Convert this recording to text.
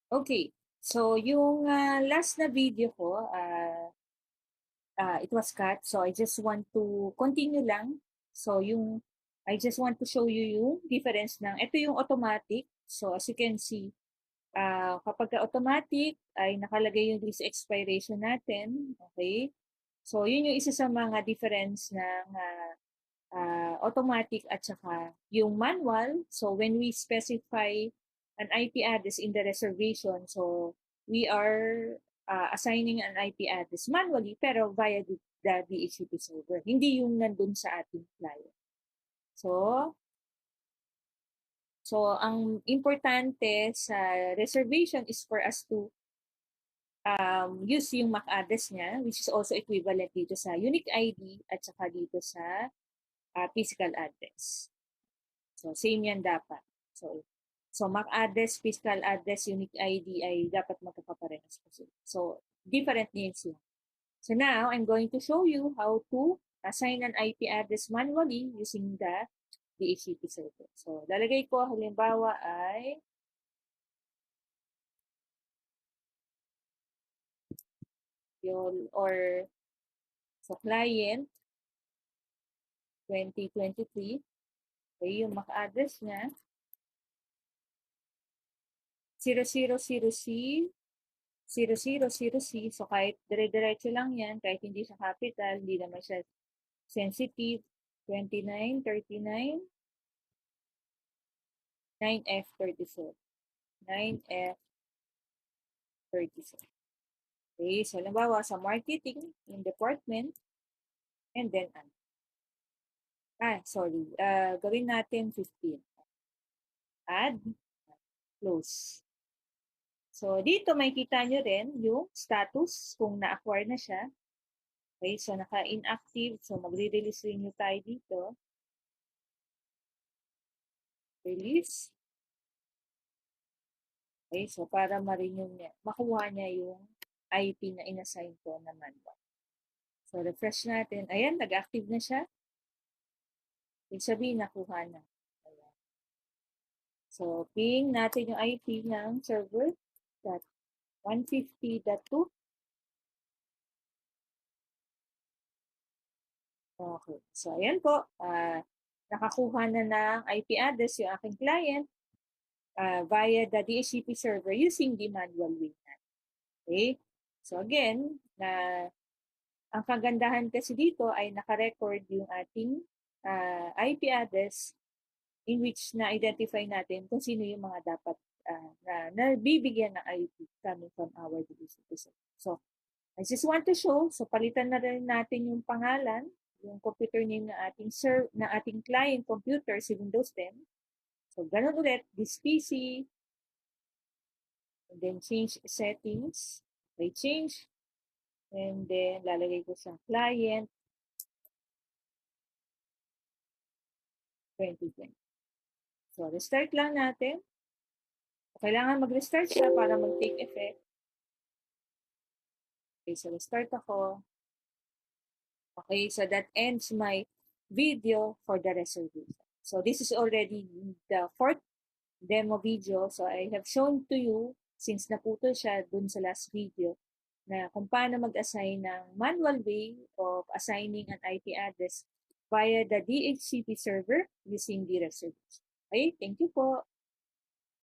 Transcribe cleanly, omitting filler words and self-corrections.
Okay. So, yung last na video ko, it was cut. So, I just want to continue lang. So, I just want to show you yung difference ng, ito yung automatic. So, as you can see, kapag automatic ay nakalagay yung lease expiration natin. Okay. So, yun yung isa sa mga difference ng automatic at saka yung manual. So, when we specify an IP address in the reservation, so we are assigning an IP address manually pero via the DHCP server. Hindi yung nandun sa ating client. So ang importante sa reservation is for us to use yung MAC address niya, which is also equivalent dito sa unique ID at saka dito sa physical address. So, same yan dapat. So MAC address, physical address, unique ID ay dapat magkakaparehas kasi. So, different names yun. So now, I'm going to show you how to assign an IP address manually using the DHCP server. So, lalagay ko halimbawa ay or sa client 2023, okay, yung MAC address niya 0000C 0000C. So, kahit dire-diretso lang yan, kahit hindi siya capital, hindi naman siya sensitive, 2939 9F37. 9F37. Okay, so halimbawa sa marketing, in department, and then gawin natin 15. Add, close. So, dito makikita nyo rin yung status kung na-acquire na siya. Okay, so naka-inactive. So, magre-release rin nyo tayo dito. Release. Okay, so para makuha niya yung IP na inassign ko na manual. So, refresh natin. Ayan, nag-active na siya. Ibig sabihin, nakuha na. Ayan. So, ping natin yung IP ng server. 150.2. Okay. So, ayan po. Nakakuha na ng IP address yung aking client via the DHCP server using the manual way natin. Okay? So, again, ang kagandahan kasi dito ay naka-record yung ating IP address in which na-identify natin kung sino yung mga dapat na nabibigyan ng IP coming from our DHCP server. So, I just want to show, so palitan na rin natin yung pangalan, yung computer name na ating client computer, si Windows 10. So, ganun ulit, this PC, and then change settings, may change, and then lalagay ko sa client 2020. So, restart lang natin. Kailangan mag-restart siya para mag-take effect. Okay, so restart ako. Okay, so that ends my video for the reservation. So this is already the fourth demo video. So I have shown to you, since naputol siya dun sa last video, na kung paano mag-assign ng manual way of assigning an IP address via the DHCP server using the reservation. Okay, thank you po.